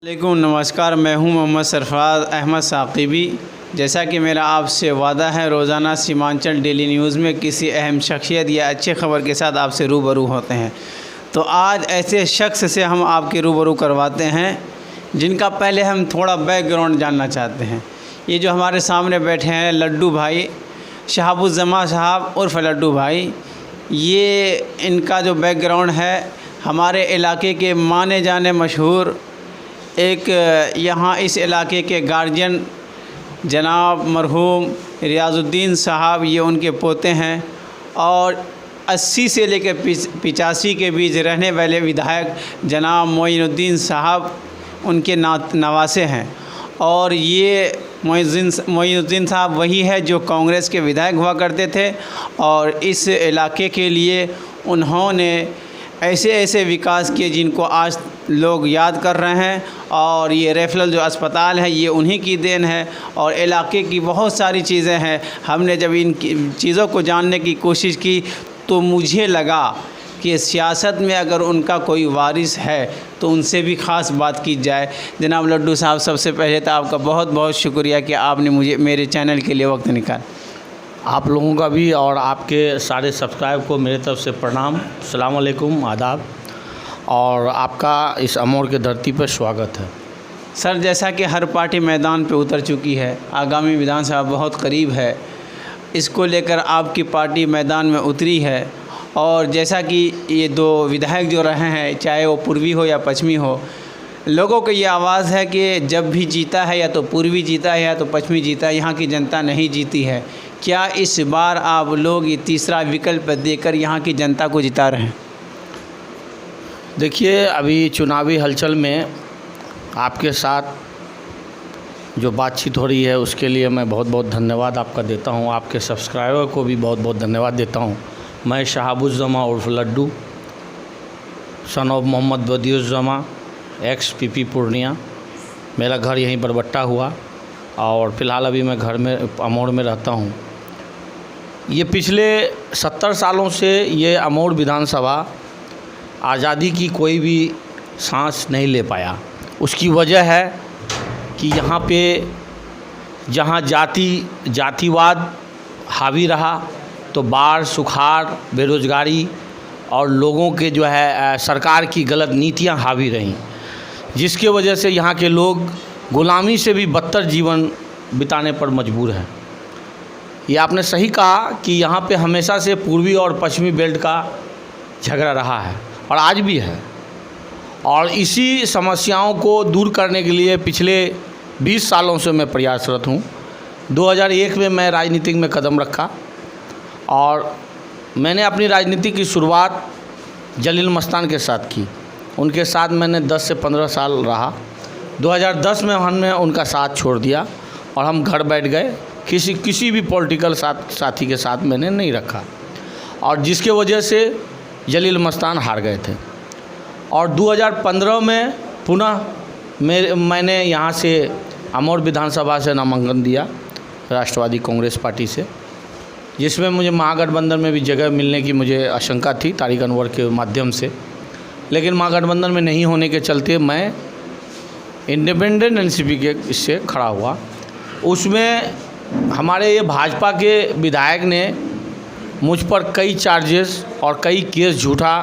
वालेकुम नमस्कार। मैं हूं मोहम्मद सरफराज अहमद साक़िबी। जैसा कि मेरा आपसे वादा है, रोज़ाना सीमांचल डेली न्यूज़ में किसी अहम शख्सियत या अच्छी ख़बर के साथ आपसे रूबरू होते हैं। तो आज ऐसे शख्स से हम आपके रूबरू करवाते हैं जिनका पहले हम थोड़ा बैकग्राउंड जानना चाहते हैं। ये जो हमारे सामने बैठे हैं लड्डू भाई, शहाबुज़्ज़मा साहब उर्फ़ लड्डू भाई, ये इनका जो बैकग्राउंड है, हमारे इलाके के माने जाने मशहूर एक यहाँ इस इलाके के गार्जियन जनाब मरहूम रियाज़ुद्दीन साहब, ये उनके पोते हैं और 80 से लेकर 85 के बीच रहने वाले विधायक जनाब मोइनुद्दीन साहब उनके नवासे हैं। और ये मोइनुद्दीन साहब वही है जो कांग्रेस के विधायक हुआ करते थे और इस इलाके के लिए उन्होंने ऐसे ऐसे विकास किए जिनको आज लोग याद कर रहे हैं। और ये रेफरल जो अस्पताल है ये उन्हीं की देन है और इलाके की बहुत सारी चीज़ें हैं। हमने जब इन चीज़ों को जानने की कोशिश की तो मुझे लगा कि सियासत में अगर उनका कोई वारिस है तो उनसे भी ख़ास बात की जाए। जनाब लड्डू साहब, सबसे पहले तो आपका बहुत बहुत शुक्रिया कि आपने मुझे मेरे चैनल के लिए वक्त निकाला। आप लोगों का भी और आपके सारे सब्सक्राइब को मेरे तरफ से प्रणाम, अस्सलाम वालेकुम, आदाब, और आपका इस अमोर के धरती पर स्वागत है। सर, जैसा कि हर पार्टी मैदान पे उतर चुकी है, आगामी विधानसभा बहुत करीब है, इसको लेकर आपकी पार्टी मैदान में उतरी है। और जैसा कि ये दो विधायक जो रहे हैं, चाहे वो पूर्वी हो या पश्चिमी हो, लोगों को ये आवाज़ है कि जब भी जीता है या तो पूर्वी जीता है या तो पश्चिमी जीता है, यहाँ की जनता नहीं जीती है। क्या इस बार आप लोग ये तीसरा विकल्प देकर यहाँ की जनता को जिता रहे हैं? देखिए, अभी चुनावी हलचल में आपके साथ जो बातचीत हो रही है उसके लिए मैं बहुत बहुत धन्यवाद आपका देता हूँ। आपके सब्सक्राइबर को भी बहुत बहुत धन्यवाद देता हूँ। मैं शहाबुज़्ज़मा उर्फ Laddu, son of Mohammad Badiuzzama, ex PP Purnia, मेरा घर यहीं बरबट्टा हुआ और फ़िलहाल अभी मैं घर में अमोर में रहता हूँ। ये पिछले 70 सालों से ये अमोर विधानसभा आज़ादी की कोई भी सांस नहीं ले पाया। उसकी वजह है कि यहाँ पे जहाँ जातिवाद हावी रहा तो बाढ़, सुखाड़, बेरोज़गारी और लोगों के जो है सरकार की गलत नीतियाँ हावी रहीं, जिसके वजह से यहाँ के लोग गुलामी से भी बदतर जीवन बिताने पर मजबूर हैं। ये आपने सही कहा कि यहाँ पे हमेशा से पूर्वी और पश्चिमी बेल्ट का झगड़ा रहा है और आज भी है। और इसी समस्याओं को दूर करने के लिए पिछले 20 सालों से मैं प्रयासरत हूँ। 2001 में मैं राजनीति में कदम रखा और मैंने अपनी राजनीति की शुरुआत जलील मस्तान के साथ की। उनके साथ मैंने 10 से 15 साल रहा। 2010 में हमने उनका साथ छोड़ दिया और हम घर बैठ गए। किसी भी पॉलिटिकल साथी के साथ मैंने नहीं रखा और जिसके वजह से जलील मस्तान हार गए थे। और 2015 में पुनः मैंने यहाँ से अमोर विधानसभा से नामांकन दिया राष्ट्रवादी कांग्रेस पार्टी से, जिसमें मुझे महागठबंधन में भी जगह मिलने की मुझे आशंका थी तारिक अनवर के माध्यम से। लेकिन महागठबंधन में नहीं होने के चलते मैं इंडिपेंडेंट एनसीपी के इससे खड़ा हुआ। उसमें हमारे ये भाजपा के विधायक ने मुझ पर कई चार्जेस और कई केस झूठा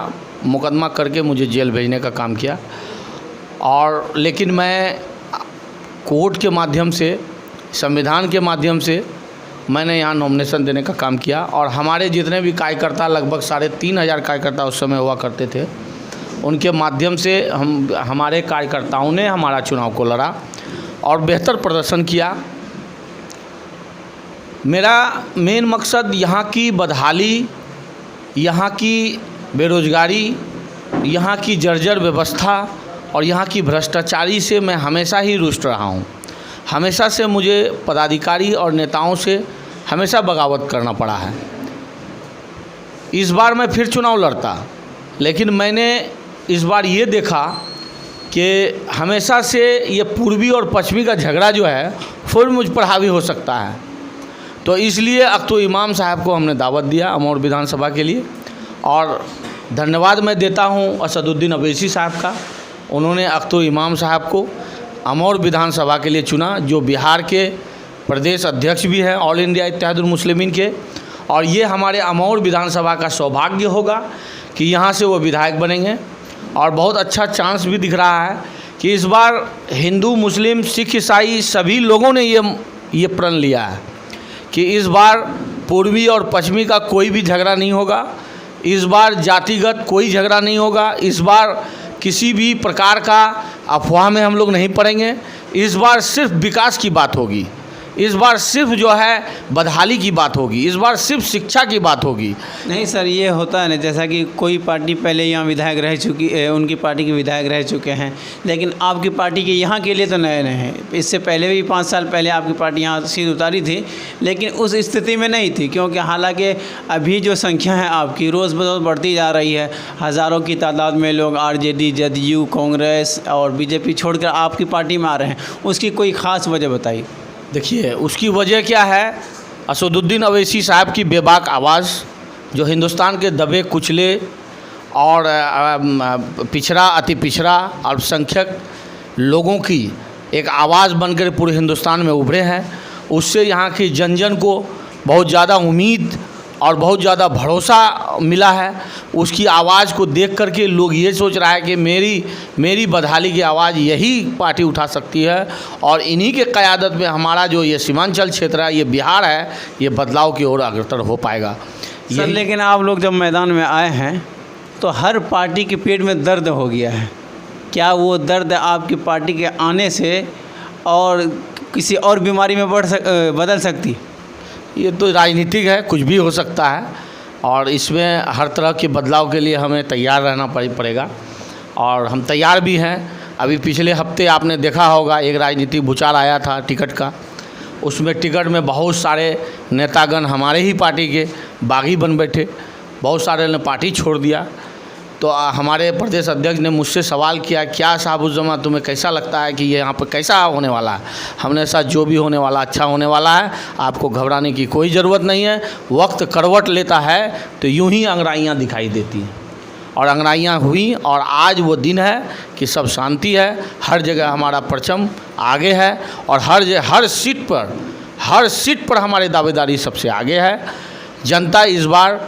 मुकदमा करके मुझे जेल भेजने का काम किया। और लेकिन मैं कोर्ट के माध्यम से, संविधान के माध्यम से मैंने यहाँ नॉमिनेशन देने का काम किया। और हमारे जितने भी कार्यकर्ता, लगभग 3,500 कार्यकर्ता उस समय हुआ करते थे, उनके माध्यम से हमारे कार्यकर्ताओं ने हमारा चुनाव को लड़ा और बेहतर प्रदर्शन किया। मेरा मेन मकसद यहाँ की बदहाली, यहाँ की बेरोज़गारी, यहाँ की जर्जर व्यवस्था और यहाँ की भ्रष्टाचारी से मैं हमेशा ही रुष्ट रहा हूँ। हमेशा से मुझे पदाधिकारी और नेताओं से हमेशा बगावत करना पड़ा है। इस बार मैं फिर चुनाव लड़ता, लेकिन मैंने इस बार ये देखा कि हमेशा से ये पूर्वी और पश्चिमी का झगड़ा जो है फिर मुझ पर हावी हो सकता है। तो इसलिए अख्तर इमाम साहब को हमने दावत दिया अमोर विधानसभा के लिए। और धन्यवाद मैं देता हूँ असदुद्दीन अवैसी साहब का उन्होंने अख्तर इमाम साहब को अमौर विधानसभा के लिए चुना, जो बिहार के प्रदेश अध्यक्ष भी हैं ऑल इंडिया इत्तेहादुल मुस्लिमीन के। और ये हमारे अमौर विधानसभा का सौभाग्य होगा कि यहाँ से वो विधायक बनेंगे। और बहुत अच्छा चांस भी दिख रहा है कि इस बार हिंदू, मुस्लिम, सिख, ईसाई सभी लोगों ने ये प्रण लिया है कि इस बार पूर्वी और पश्चिमी का कोई भी झगड़ा नहीं होगा, इस बार जातिगत कोई झगड़ा नहीं होगा, इस बार किसी भी प्रकार का अफवाह में हम लोग नहीं पड़ेंगे। इस बार सिर्फ विकास की बात होगी, इस बार सिर्फ जो है बदहाली की बात होगी, इस बार सिर्फ शिक्षा की बात होगी। नहीं सर, ये होता है ना, जैसा कि कोई पार्टी पहले यहाँ विधायक रह चुकी है, उनकी पार्टी के विधायक रह चुके हैं, लेकिन आपकी पार्टी के यहाँ के लिए तो नए नए हैं। इससे पहले भी 5 साल पहले आपकी पार्टी यहाँ सीट उतारी थी, लेकिन उस स्थिति में नहीं थी, क्योंकि हालांकि अभी जो संख्या है आपकी रोज़ बरोज़ बढ़ती जा रही है। हज़ारों की तादाद में लोग आरजेडी, जदयू, कांग्रेस और बीजेपी छोड़कर आपकी पार्टी में आ रहे हैं। उसकी कोई ख़ास वजह बताइए। देखिए, उसकी वजह क्या है? असदुद्दीन अवैसी साहब की बेबाक आवाज़, जो हिंदुस्तान के दबे कुचले और पिछड़ा, अति पिछड़ा, अल्पसंख्यक लोगों की एक आवाज़ बनकर पूरे हिंदुस्तान में उभरे हैं। उससे यहाँ की जन जन को बहुत ज़्यादा उम्मीद और बहुत ज़्यादा भरोसा मिला है। उसकी आवाज़ को देख करके लोग ये सोच रहा है कि मेरी बदहाली की आवाज़ यही पार्टी उठा सकती है, और इन्हीं के क़यादत में हमारा जो ये सीमांचल क्षेत्र है, ये बिहार है, ये बदलाव की ओर अग्रसर हो पाएगा। सर, लेकिन आप लोग जब मैदान में आए हैं तो हर पार्टी के पेट में दर्द हो गया है। क्या वो दर्द आपकी पार्टी के आने से और किसी और बीमारी में बदल सकती? ये तो राजनीतिक है, कुछ भी हो सकता है, और इसमें हर तरह के बदलाव के लिए हमें तैयार रहना पड़ेगा, और हम तैयार भी हैं। अभी पिछले हफ्ते आपने देखा होगा एक राजनीतिक भूचाल आया था टिकट का। उसमें टिकट में बहुत सारे नेतागण हमारे ही पार्टी के बागी बन बैठे, बहुत सारे ने पार्टी छोड़ दिया। तो हमारे प्रदेश अध्यक्ष ने मुझसे सवाल किया, क्या साहब-उज़्ज़मा तुम्हें कैसा लगता है कि ये यहाँ पर कैसा होने वाला है? हमने साथ जो भी होने वाला अच्छा होने वाला है, आपको घबराने की कोई ज़रूरत नहीं है। वक्त करवट लेता है तो यूं ही अंगड़ाइयाँ दिखाई देती हैं, और अंगड़ाइयाँ हुई, और आज वो दिन है कि सब शांति है। हर जगह हमारा परचम आगे है, और हर सीट पर हमारे दावेदारी सबसे आगे है। जनता इस बार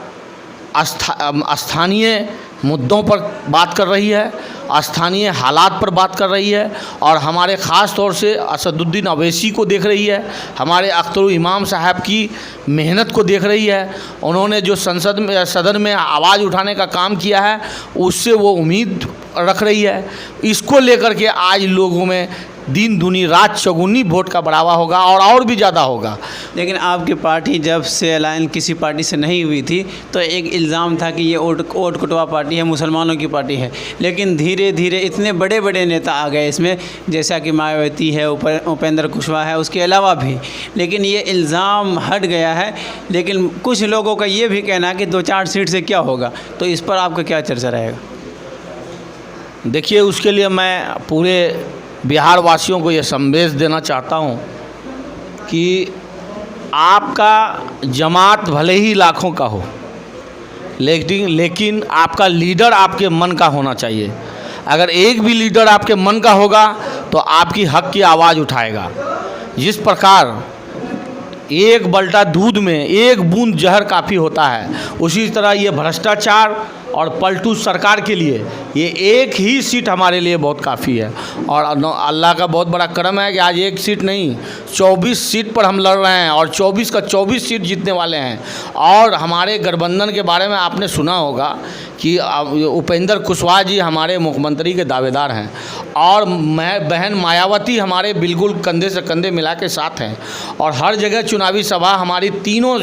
स्थानीय मुद्दों पर बात कर रही है, स्थानीय हालात पर बात कर रही है, और हमारे ख़ास तौर से असदुद्दीन अवैसी को देख रही है, हमारे अख्तर इमाम साहब की मेहनत को देख रही है। उन्होंने जो सदन में आवाज़ उठाने का काम किया है, उससे वो उम्मीद रख रही है। इसको लेकर के आज लोगों में दिन दूनी रात चौगुनी वोट का बढ़ावा होगा, और भी ज़्यादा होगा। लेकिन आपकी पार्टी जब से अलायंस किसी पार्टी से नहीं हुई थी तो एक इल्ज़ाम था कि ये ओट कटवा पार्टी है, मुसलमानों की पार्टी है। लेकिन धीरे धीरे इतने बड़े बड़े नेता आ गए इसमें, जैसा कि मायावती है, उपेंद्र कुशवाहा है, उसके अलावा भी। लेकिन ये इल्ज़ाम हट गया है। लेकिन कुछ लोगों का ये भी कहना है कि 2-4 सीट से क्या होगा, तो इस पर आपका क्या चर्चा रहेगा? देखिए, उसके लिए मैं पूरे बिहार वासियों को ये संदेश देना चाहता हूँ कि आपका जमात भले ही लाखों का हो, लेकिन आपका लीडर आपके मन का होना चाहिए। अगर एक भी लीडर आपके मन का होगा तो आपकी हक की आवाज़ उठाएगा। जिस प्रकार एक बल्टा दूध में एक बूंद जहर काफ़ी होता है, उसी तरह ये भ्रष्टाचार और पलटू सरकार के लिए ये एक ही सीट हमारे लिए बहुत काफ़ी है। और अल्लाह का बहुत बड़ा करम है कि आज एक सीट नहीं 24 सीट पर हम लड़ रहे हैं, और 24 का 24 सीट जीतने वाले हैं। और हमारे गठबंधन के बारे में आपने सुना होगा कि उपेंद्र कुशवाहा जी हमारे मुख्यमंत्री के दावेदार हैं, और बहन मायावती हमारे बिल्कुल कंधे से कंधे मिला के साथ हैं। और हर जगह चुनावी सभा हमारी तीनों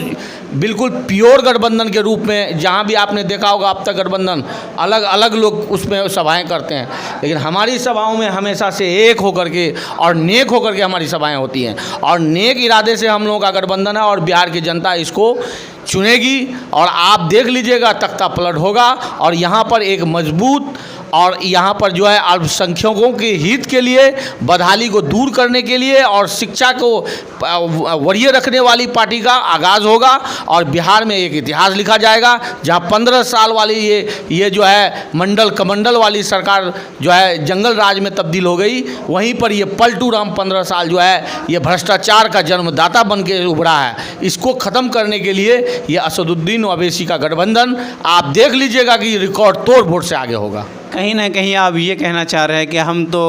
बिल्कुल प्योर गठबंधन के रूप में, जहाँ भी आपने देखा होगा अब तक गठबंधन अलग अलग लोग उसमें सभाएं करते हैं, लेकिन हमारी सभाओं में हमेशा से एक होकर के और नेक होकर के हमारी सभाएं होती हैं। और नेक इरादे से हम लोगों का गठबंधन है, और बिहार की जनता इसको चुनेगी, और आप देख लीजिएगा तख्ता पलट होगा, और यहाँ पर एक मजबूत और यहाँ पर जो है अल्पसंख्यकों के हित के लिए, बदहाली को दूर करने के लिए और शिक्षा को वरीय रखने वाली पार्टी का आगाज़ होगा। और बिहार में एक इतिहास लिखा जाएगा जहाँ 15 साल वाली ये जो है मंडल कमंडल वाली सरकार जो है जंगल राज में तब्दील हो गई, वहीं पर ये पलटू राम 15 साल जो है ये भ्रष्टाचार का जन्मदाता बन के उभरा है। इसको ख़त्म करने के लिए ये असदुद्दीन ओवैसी का गठबंधन आप देख लीजिएगा कि रिकॉर्ड तोड़ वोट से आगे होगा। कहीं ना कहीं आप ये कहना चाह रहे हैं कि हम तो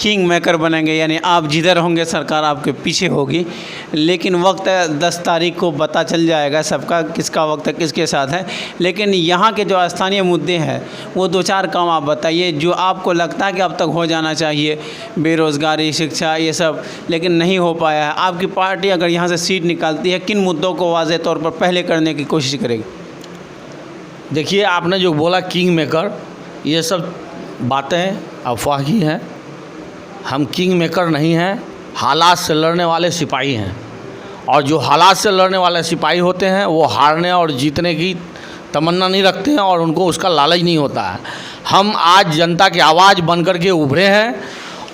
किंग मेकर बनेंगे, यानी आप जिधर होंगे सरकार आपके पीछे होगी, लेकिन वक्त 10 तारीख को पता चल जाएगा सबका किसका वक्त है, किसके साथ है। लेकिन यहाँ के जो स्थानीय मुद्दे हैं वो 2-4 काम आप बताइए जो आपको लगता है कि अब तक हो जाना चाहिए, बेरोज़गारी, शिक्षा, ये सब, लेकिन नहीं हो पाया है। आपकी पार्टी अगर यहाँ से सीट निकालती है, किन मुद्दों को वाज़ेह तौर पर पहले करने की कोशिश करेगी? देखिए, आपने जो बोला किंग मेकर, ये सब बातें अफवाह ही हैं। हम किंग मेकर नहीं हैं, हालात से लड़ने वाले सिपाही हैं। और जो हालात से लड़ने वाले सिपाही होते हैं वो हारने और जीतने की तमन्ना नहीं रखते हैं और उनको उसका लालच नहीं होता है। हम आज जनता की आवाज़ बन कर के उभरे हैं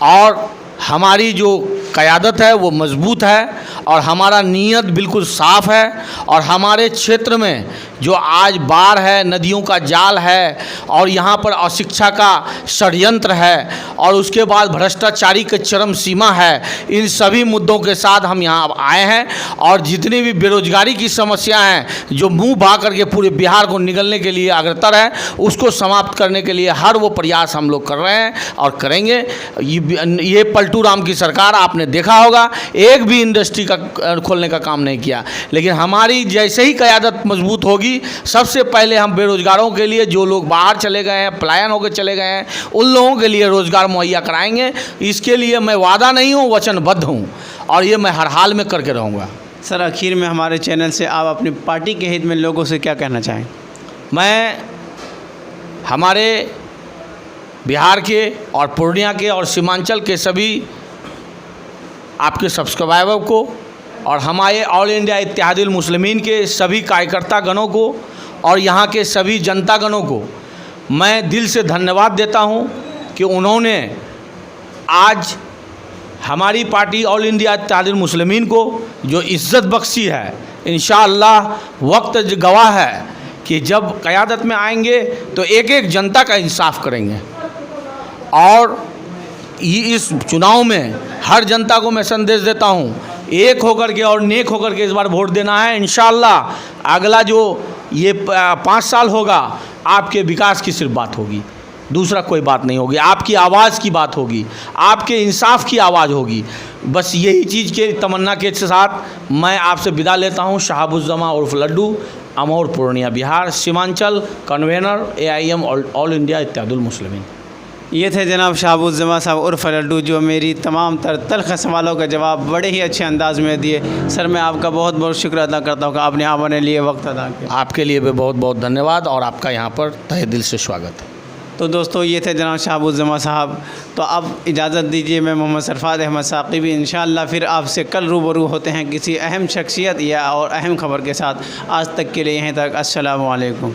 और हमारी जो क़यादत है वो मजबूत है और हमारा नीयत बिल्कुल साफ़ है। और हमारे क्षेत्र में जो आज बाढ़ है, नदियों का जाल है और यहाँ पर अशिक्षा का षड्यंत्र है और उसके बाद भ्रष्टाचारी की चरम सीमा है, इन सभी मुद्दों के साथ हम यहाँ आए हैं। और जितनी भी बेरोजगारी की समस्या हैं जो मुंह भा करके पूरे बिहार को निगलने के लिए अग्रसर है, उसको समाप्त करने के लिए हर वो प्रयास हम लोग कर रहे हैं और करेंगे। ये पलटू राम की सरकार आपने देखा होगा, एक भी इंडस्ट्री का खोलने का काम नहीं किया। लेकिन हमारी जैसे ही क़यादत मजबूत होगी, सबसे पहले हम बेरोजगारों के लिए, जो लोग बाहर चले गए हैं, पलायन होकर चले गए हैं, उन लोगों के लिए रोज़गार मुहैया कराएंगे। इसके लिए मैं वादा नहीं हूँ, वचनबद्ध हूँ और ये मैं हर हाल में करके रहूँगा। सर, आखिर में हमारे चैनल से आप अपनी पार्टी के हित में लोगों से क्या कहना चाहें? मैं हमारे बिहार के और पूर्णिया के और सीमांचल के सभी आपके सब्सक्राइबर को और हमारे ऑल इंडिया इत्तेहादुल मुस्लिमीन के सभी कार्यकर्ता गणों को और यहाँ के सभी जनता गणों को मैं दिल से धन्यवाद देता हूँ कि उन्होंने आज हमारी पार्टी ऑल इंडिया इत्तेहादुल मुस्लिमीन को जो इज़्ज़त बख्शी है। इंशाअल्लाह वक्त गवाह है कि जब क़यादत में आएंगे तो एक एक जनता का इंसाफ करेंगे। और इस चुनाव में हर जनता को मैं संदेश देता हूँ, एक होकर के और नेक होकर के इस बार वोट देना है। इंशाअल्लाह अगला जो ये 5 साल होगा, आपके विकास की सिर्फ बात होगी, दूसरा कोई बात नहीं होगी। आपकी आवाज़ की बात होगी, आपके इंसाफ की आवाज़ होगी। बस यही चीज़ के तमन्ना के साथ मैं आपसे विदा लेता हूँ। शहाबुज़्ज़मा उर्फ Laddu, Amour, Purnia, Bihar, Seemanchal convener AIM all India Ittehadul Muslimeen. ये थे जनाब शहाबुज़्ज़मा साहब उर्फ लड्डू, जो मेरी तमाम तल्ख़ सवालों का जवाब बड़े ही अच्छे अंदाज़ में दिए। सर, मैं आपका बहुत बहुत शुक्र अदा करता हूँ कि आपने हमारे लिए वक्त अदा किया। आपके लिए भी बहुत बहुत धन्यवाद और आपका यहाँ पर तहे दिल से स्वागत है। तो दोस्तों, ये थे जनाब शहाबुज़्ज़मा साहब। तो अब इजाज़त दीजिए, मैं मोहम्मद सरफराज अहमद साक़िबी इंशाअल्लाह फिर आपसे कल रूबरू होते हैं किसी अहम शख्सियत या और अहम खबर के साथ। आज तक के लिए यहीं तक, अस्सलामु अलैकुम।